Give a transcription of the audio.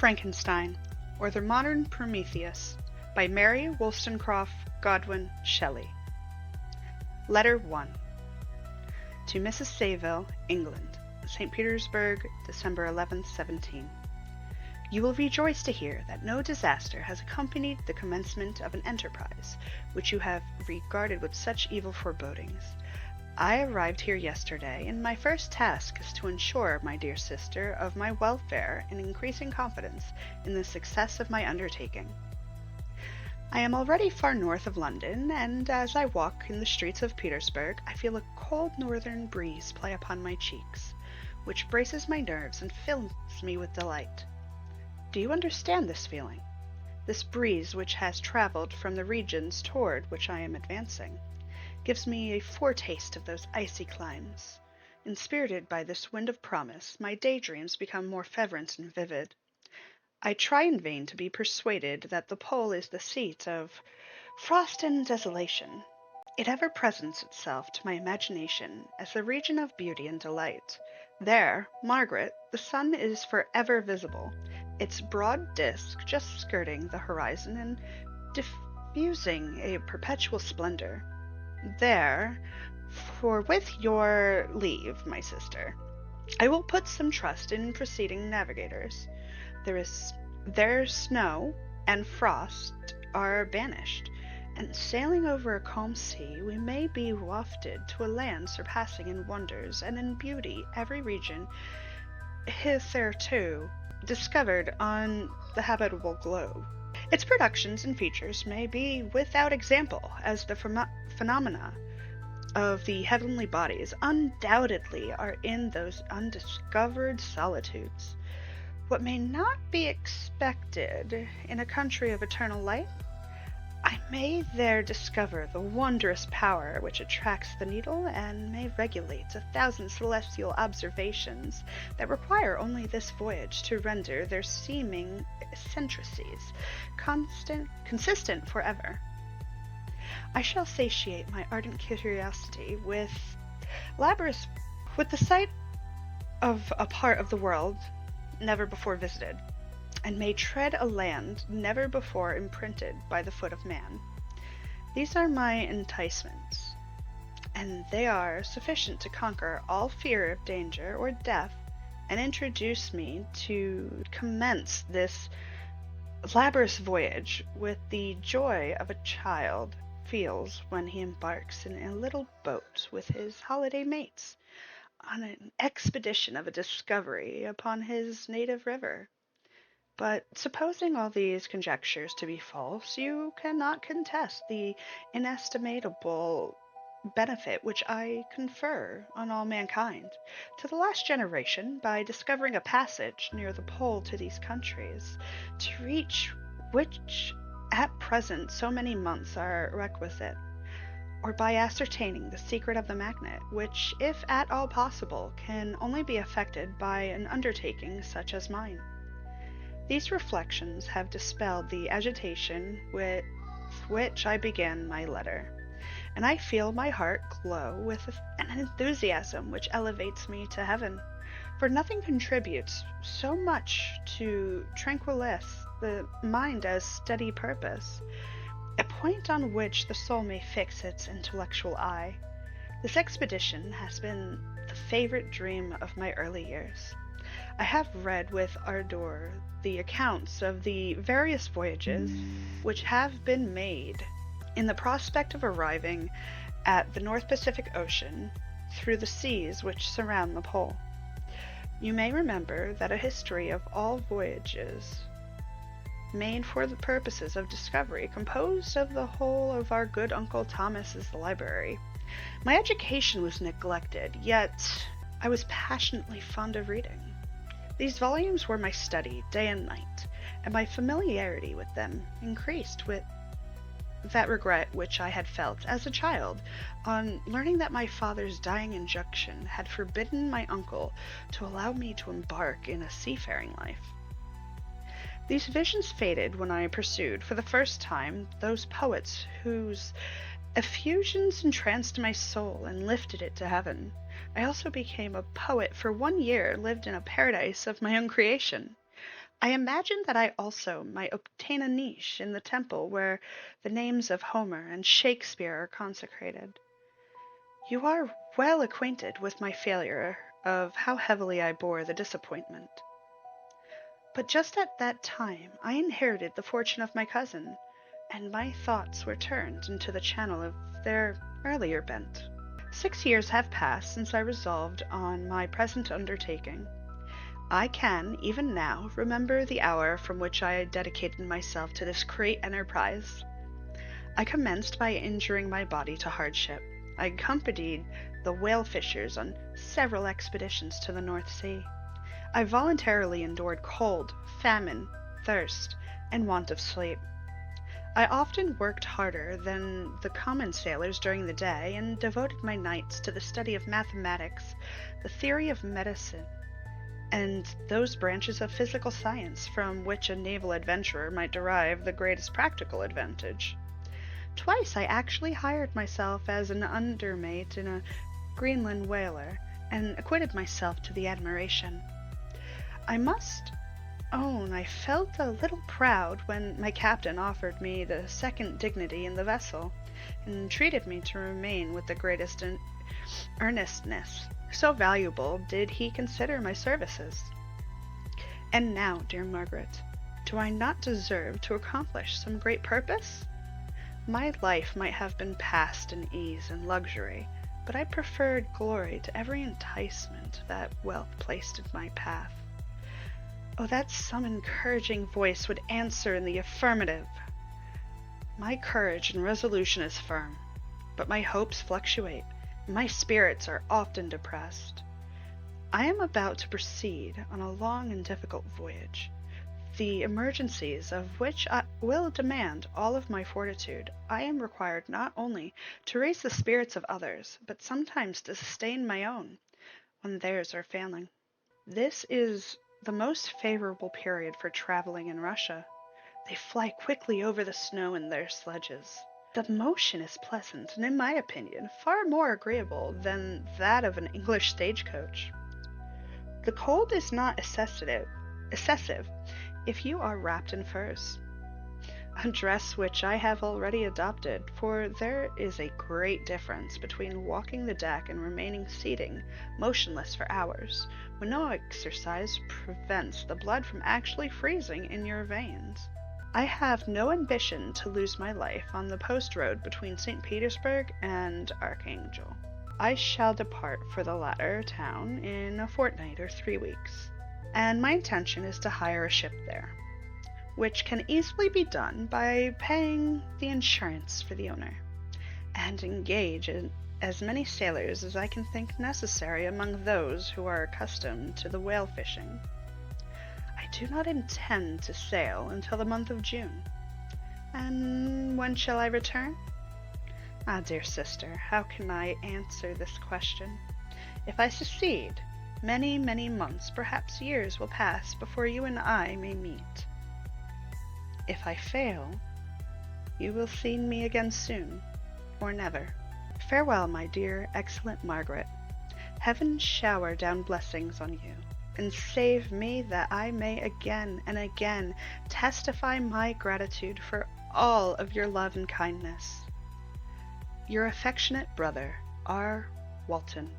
Frankenstein, or the Modern Prometheus, by Mary Wollstonecraft, Godwin, Shelley. Letter 1. To Mrs. Saville, England, St. Petersburg, December 11th, 17. You will rejoice to hear that no disaster has accompanied the commencement of an enterprise which you have regarded with such evil forebodings. I arrived here yesterday, and my first task is to ensure my dear sister of my welfare and increasing confidence in the success of my undertaking. I am already far north of London, and as I walk in the streets of Petersburg, I feel a cold northern breeze play upon my cheeks, which braces my nerves and fills me with delight. Do you understand this feeling? This breeze, which has traveled from the regions toward which I am advancing, gives me a foretaste of those icy climes. Inspirited by this wind of promise, my daydreams become more fervent and vivid. I try in vain to be persuaded that the pole is the seat of frost and desolation. It ever presents itself to my imagination as the region of beauty and delight. There, Margaret, the sun is forever visible, its broad disk just skirting the horizon and diffusing a perpetual splendor. There, for with your leave, my sister, I will put some trust in preceding navigators. Their snow and frost are banished, and sailing over a calm sea, we may be wafted to a land surpassing in wonders and in beauty every region hitherto discovered on the habitable globe. Its productions and features may be without example, as the phenomena of the heavenly bodies undoubtedly are in those undiscovered solitudes. What may not be expected in a country of eternal light, I may there discover the wondrous power which attracts the needle and may regulate 1,000 celestial observations that require only this voyage to render their seeming eccentricities consistent forever. I shall satiate my ardent curiosity with the sight of a part of the world never before visited, and may tread a land never before imprinted by the foot of man. These are my enticements, and they are sufficient to conquer all fear of danger or death, and introduce me to commence this laborious voyage with the joy of a child feels when he embarks in a little boat with his holiday mates on an expedition of a discovery upon his native river. But supposing all these conjectures to be false, you cannot contest the inestimable benefit which I confer on all mankind, to the last generation, by discovering a passage near the pole to these countries, to reach which at present so many months are requisite, or by ascertaining the secret of the magnet, which, if at all possible, can only be effected by an undertaking such as mine. These reflections have dispelled the agitation with which I began my letter, and I feel my heart glow with an enthusiasm which elevates me to heaven, for nothing contributes so much to tranquilize the mind as steady purpose, a point on which the soul may fix its intellectual eye. This expedition has been the favorite dream of my early years. I have read with ardor the accounts of the various voyages which have been made in the prospect of arriving at the North Pacific Ocean through the seas which surround the pole. You may remember that a history of all voyages made for the purposes of discovery composed of the whole of our good Uncle Thomas's library. My education was neglected, yet I was passionately fond of reading. These volumes were my study day and night, and my familiarity with them increased with that regret which I had felt as a child on learning that my father's dying injunction had forbidden my uncle to allow me to embark in a seafaring life. These visions faded when I pursued for the first time those poets whose effusions entranced my soul and lifted it to heaven. I also became a poet for 1 year, lived in a paradise of my own creation. I imagine that I also might obtain a niche in the temple where the names of Homer and Shakespeare are consecrated. You are well acquainted with my failure, of how heavily I bore the disappointment. But just at that time I inherited the fortune of my cousin, and my thoughts were turned into the channel of their earlier bent. 6 years have passed since I resolved on my present undertaking. I can, even now, remember the hour from which I dedicated myself to this great enterprise. I commenced by injuring my body to hardship. I accompanied the whale fishers on several expeditions to the North Sea. I voluntarily endured cold, famine, thirst, and want of sleep. I often worked harder than the common sailors during the day, and devoted my nights to the study of mathematics, the theory of medicine, and those branches of physical science from which a naval adventurer might derive the greatest practical advantage. Twice I actually hired myself as an undermate in a Greenland whaler, and acquitted myself to the admiration. I must own I felt a little proud when my captain offered me the second dignity in the vessel, and entreated me to remain with the greatest earnestness. So valuable did he consider my services. And now, dear Margaret, do I not deserve to accomplish some great purpose? My life might have been passed in ease and luxury, but I preferred glory to every enticement that wealth placed in my path. Oh, that some encouraging voice would answer in the affirmative! My courage and resolution is firm, but my hopes fluctuate, and my spirits are often depressed. I am about to proceed on a long and difficult voyage, the emergencies of which will demand all of my fortitude. I am required not only to raise the spirits of others, but sometimes to sustain my own, when theirs are failing. This is the most favorable period for traveling in Russia. They fly quickly over the snow in their sledges. The motion is pleasant, and in my opinion, far more agreeable than that of an English stagecoach. The cold is not excessive if you are wrapped in furs, a dress which I have already adopted, for there is a great difference between walking the deck and remaining seated motionless for hours, when no exercise prevents the blood from actually freezing in your veins. I have no ambition to lose my life on the post road between St. Petersburg and Archangel. I shall depart for the latter town in a fortnight or 3 weeks, and my intention is to hire a ship there, which can easily be done by paying the insurance for the owner, and engage in as many sailors as I can think necessary among those who are accustomed to the whale fishing. I do not intend to sail until the month of June. And when shall I return? Ah, dear sister, how can I answer this question? If I succeed, many, many months, perhaps years, will pass before you and I may meet. If I fail, you will see me again soon, or never. Farewell, my dear, excellent Margaret. Heaven shower down blessings on you, and save me that I may again and again testify my gratitude for all of your love and kindness. Your affectionate brother, R. Walton.